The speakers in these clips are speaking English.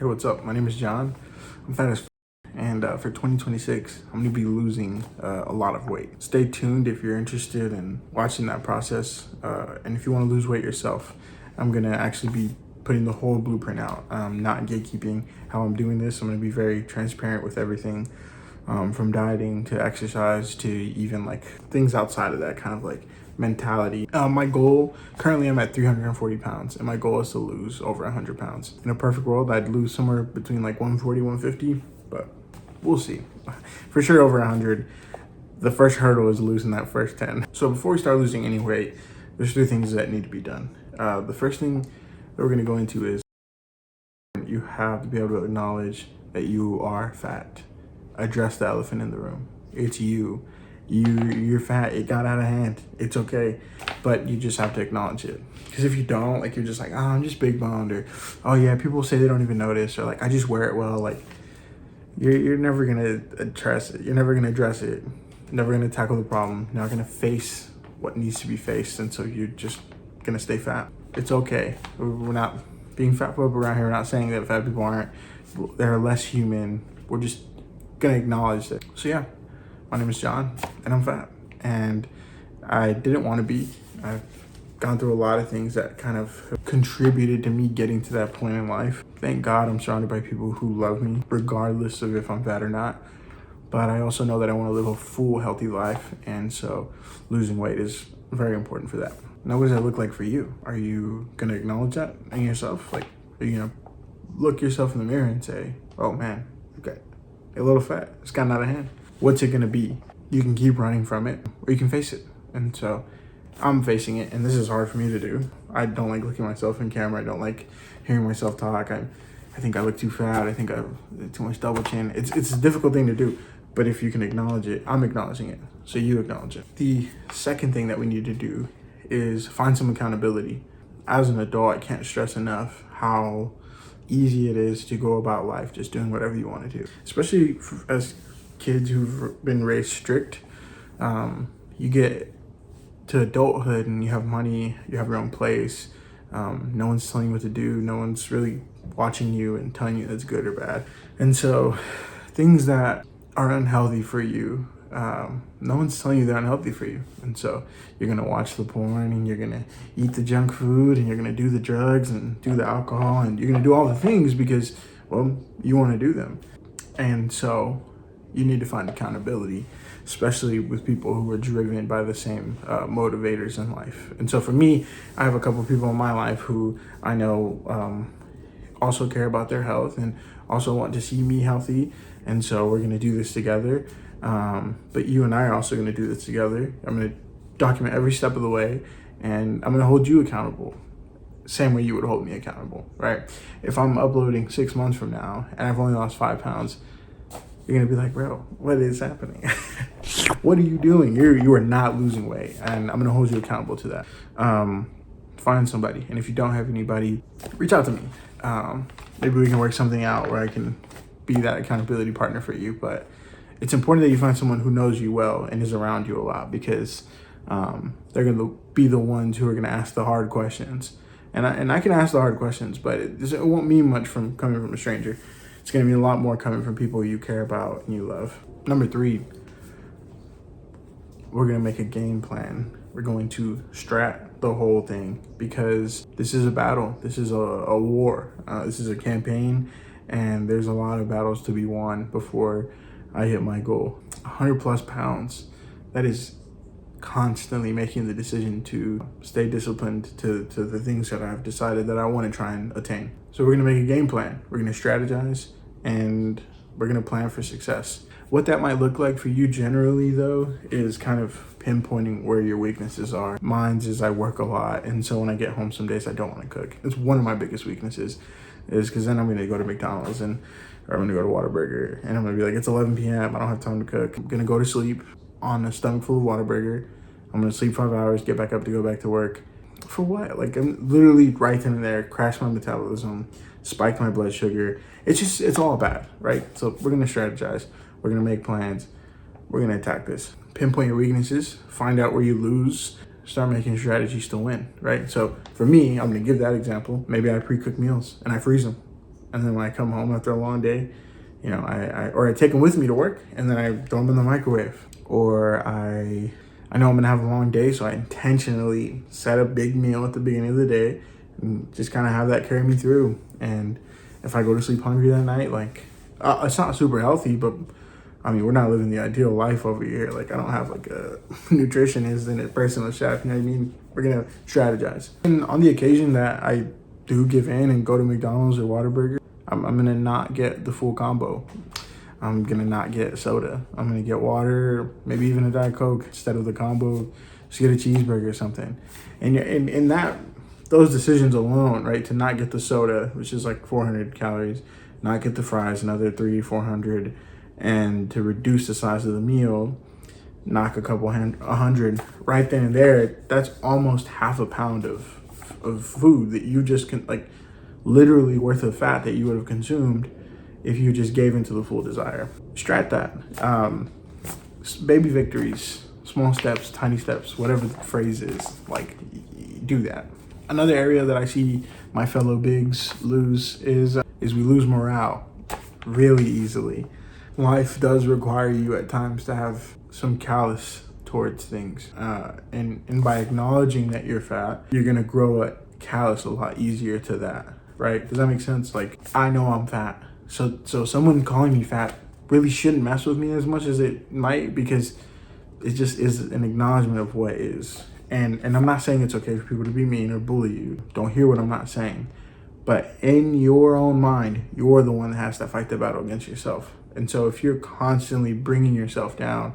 Hey, what's up? My name is John. I'm fat as and for 2026, I'm gonna be losing a lot of weight. Stay tuned if you're interested in watching that process. And if you wanna lose weight yourself, I'm gonna actually be putting the whole blueprint out. Not gatekeeping how I'm doing this. I'm gonna be very transparent with everything, from dieting to exercise to even like things outside of that kind of like mentality. My goal, currently I'm at 340 pounds and my goal is to lose over 100 pounds. In a perfect world, I'd lose somewhere between like 140, 150, but we'll see. For sure over 100. The first hurdle is losing that first 10. So before we start losing any weight, there's 3 things that need to be done. The first thing that we're gonna go into is you have to be able to acknowledge that you are fat. Address the elephant in the room. It's you. You're fat. It got out of hand. It's okay, but you just have to acknowledge it. Because if you don't, like, you're just like, oh, I'm just big boned, or oh yeah, people say they don't even notice, or like I just wear it well. Like you're never gonna address it. You're never gonna address it. You're never gonna tackle the problem. You're not gonna face what needs to be faced, and so you're just gonna stay fat. It's okay. We're not being fat phobic around here. We're not saying that fat people aren't. They're less human. We're just gonna acknowledge that. So yeah, my name is John and I'm fat, and I didn't want to be. I've gone through a lot of things that kind of contributed to me getting to that point in life. Thank God I'm surrounded by people who love me regardless of if I'm fat or not. But I also know that I want to live a full, healthy life, and so losing weight is very important for that. Now, what does that look like for you? Are you gonna acknowledge that in yourself? Like, are you gonna look yourself in the mirror and say, oh man, okay, a little fat, it's gotten out of hand. What's it gonna be? You can keep running from it, or you can face it. And so I'm facing it, and this is hard for me to do. I don't like looking at myself in camera. I don't like hearing myself talk. I think I look too fat. I think I have too much double chin. It's a difficult thing to do, but if you can acknowledge it, I'm acknowledging it, so you acknowledge it. The second thing that we need to do is find some accountability. As an adult, I can't stress enough how easy it is to go about life just doing whatever you want to do, especially as kids who've been raised strict. You get to adulthood and you have money, you have your own place. No one's telling you what to do. No one's really watching you and telling you that's good or bad. And so things that are unhealthy for you, no one's telling you they're unhealthy for you. And so you're gonna watch the porn and you're gonna eat the junk food and you're gonna do the drugs and do the alcohol and you're gonna do all the things because, well, you wanna do them. And so you need to find accountability, especially with people who are driven by the same motivators in life. And so for me, I have a couple of people in my life who I know also care about their health and also want to see me healthy. And so we're gonna do this together. But you and I are also gonna do this together. I'm gonna document every step of the way, and I'm gonna hold you accountable. Same way you would hold me accountable, right? If I'm uploading 6 months from now and I've only lost 5 pounds, you're gonna be like, bro, what is happening? What are you doing? You are not losing weight, and I'm gonna hold you accountable to that. Find somebody, and if you don't have anybody, reach out to me. Maybe we can work something out where I can be that accountability partner for you. But it's important that you find someone who knows you well and is around you a lot, because they're gonna be the ones who are gonna ask the hard questions. And I can ask the hard questions, but it won't mean much from coming from a stranger. It's gonna mean a lot more coming from people you care about and you love. Number 3, we're gonna make a game plan. We're going to strat the whole thing, because this is a battle. This is a war. This is a campaign, and there's a lot of battles to be won before I hit my goal. 100 plus pounds. That is constantly making the decision to stay disciplined to the things that I've decided that I want to try and attain. So we're gonna make a game plan. We're gonna strategize, and we're gonna plan for success. What that might look like for you generally, though, is kind of pinpointing where your weaknesses are. Mine's is I work a lot, and so when I get home some days I don't want to cook. It's one of my biggest weaknesses, is because then I'm gonna go to McDonald's or I'm gonna go to Whataburger, and I'm gonna be like, it's 11 p.m. I don't have time to cook. I'm gonna go to sleep on a stomach full of Whataburger. I'm gonna sleep 5 hours, get back up to go back to work. For what? Like, I'm literally right then and there, crash my metabolism, spike my blood sugar. It's all bad, right? So we're gonna strategize. We're gonna make plans. We're gonna attack this. Pinpoint your weaknesses, find out where you lose, start making strategies to win, right? So for me, I'm gonna give that example. Maybe I pre-cook meals and I freeze them. And then when I come home after a long day, you know, I take them with me to work, and then I throw them in the microwave. Or I know I'm gonna have a long day, so I intentionally set a big meal at the beginning of the day and just kind of have that carry me through. And if I go to sleep hungry that night, like, it's not super healthy, but I mean, we're not living the ideal life over here. Like, I don't have like a nutritionist and a personal chef, you know what I mean? We're gonna strategize. And on the occasion that I do give in and go to McDonald's or Whataburger, I'm gonna not get the full combo. I'm gonna not get soda. I'm gonna get water, maybe even a Diet Coke instead of the combo. Just get a cheeseburger or something. And in that, those decisions alone, right, to not get the soda, which is like 400 calories, not get the fries, another 400, and to reduce the size of the meal, knock a couple 100 right then and there. That's almost half a pound of food that you just can, like, literally worth of fat that you would have consumed if you just gave into the full desire. Strat that. Baby victories, small steps, tiny steps, whatever the phrase is, like, do that. Another area that I see my fellow bigs lose is we lose morale really easily. Life does require you at times to have some callous towards things. And by acknowledging that you're fat, you're gonna grow a callous a lot easier to that, right? Does that make sense? Like, I know I'm fat. So someone calling me fat really shouldn't mess with me as much as it might, because it just is an acknowledgement of what is. And I'm not saying it's okay for people to be mean or bully you. Don't hear what I'm not saying. But in your own mind, you're the one that has to fight the battle against yourself. And so if you're constantly bringing yourself down,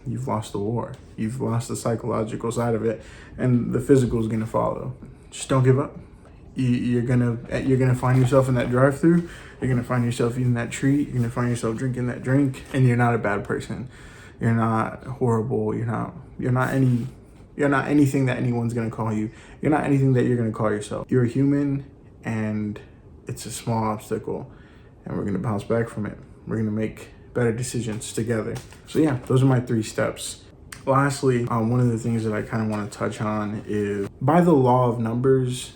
you've lost the war. You've lost the psychological side of it, and the physical is going to follow. Just don't give up. You're gonna find yourself in that drive-thru. You're gonna find yourself eating that treat. You're gonna find yourself drinking that drink, and you're not a bad person. You're not horrible. You're not anything that anyone's gonna call you. You're not anything that you're gonna call yourself. You're a human, and it's a small obstacle, and we're gonna bounce back from it. We're gonna make better decisions together. So yeah, those are my 3 steps. Lastly, one of the things that I kind of want to touch on is, by the law of numbers,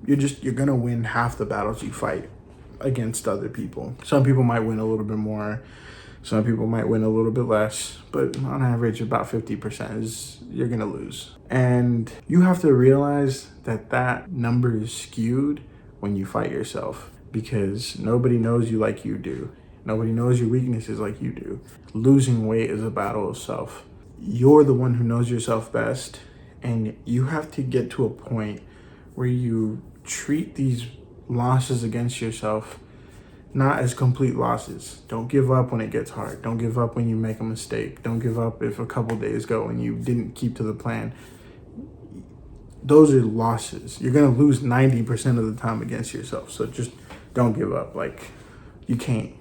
you're gonna win half the battles you fight against other people. Some people might win a little bit more, some people might win a little bit less, but on average about 50% is you're gonna lose. And you have to realize that number is skewed when you fight yourself, because nobody knows you like you do. Nobody knows your weaknesses like you do. Losing weight is a battle of self. You're the one who knows yourself best, and you have to get to a point where you treat these losses against yourself not as complete losses. Don't give up when it gets hard. Don't give up when you make a mistake. Don't give up if a couple days go and you didn't keep to the plan. Those are losses. You're gonna lose 90% of the time against yourself. So just don't give up. Like, you can't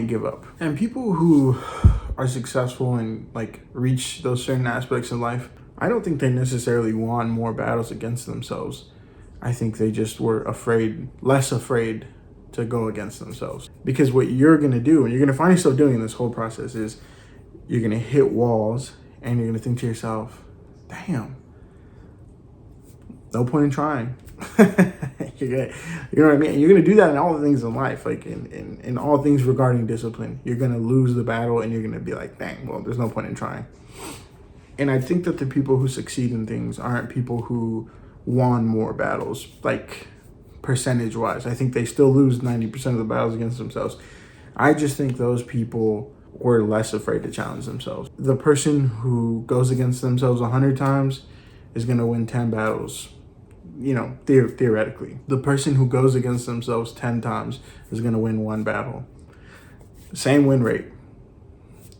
give up. And people who are successful and like reach those certain aspects in life, I don't think they necessarily won more battles against themselves. I think they just were less afraid to go against themselves. Because what you're gonna do, and you're gonna find yourself doing in this whole process, is you're gonna hit walls and you're gonna think to yourself, damn, no point in trying. You know what I mean? You're gonna do that in all the things in life, like in all things regarding discipline. You're gonna lose the battle and you're gonna be like, dang, well, there's no point in trying. And I think that the people who succeed in things aren't people who won more battles, like percentage-wise. I think they still lose 90% of the battles against themselves. I just think those people were less afraid to challenge themselves. The person who goes against themselves 100 times is going to win 10 battles, you know, theoretically. The person who goes against themselves 10 times is going to win 1 battle. Same win rate,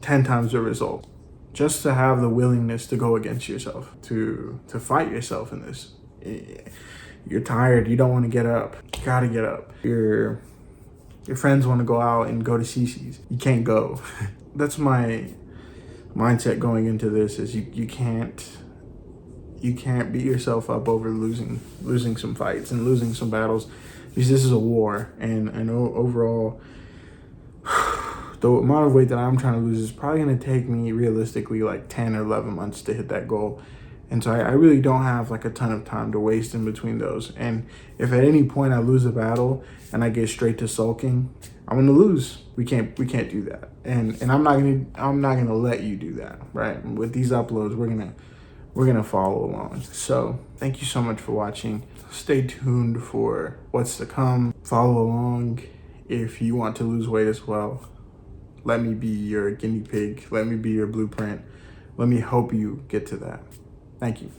10 times the result. Just to have the willingness to go against yourself, to fight yourself in this. You're tired, you don't want to get up, you gotta get up. Your friends want to go out and go to CC's, you can't go. That's my mindset going into this, is you can't beat yourself up over losing some fights and losing some battles, because this is a war. And I know overall the amount of weight that I'm trying to lose is probably going to take me realistically like 10 or 11 months to hit that goal. And so I really don't have like a ton of time to waste in between those. And if at any point I lose a battle and I get straight to sulking, I'm gonna lose. We can't do that. And I'm not gonna let you do that, right? With these uploads, we're gonna follow along. So thank you so much for watching. Stay tuned for what's to come. Follow along if you want to lose weight as well. Let me be your guinea pig. Let me be your blueprint. Let me help you get to that. Thank you.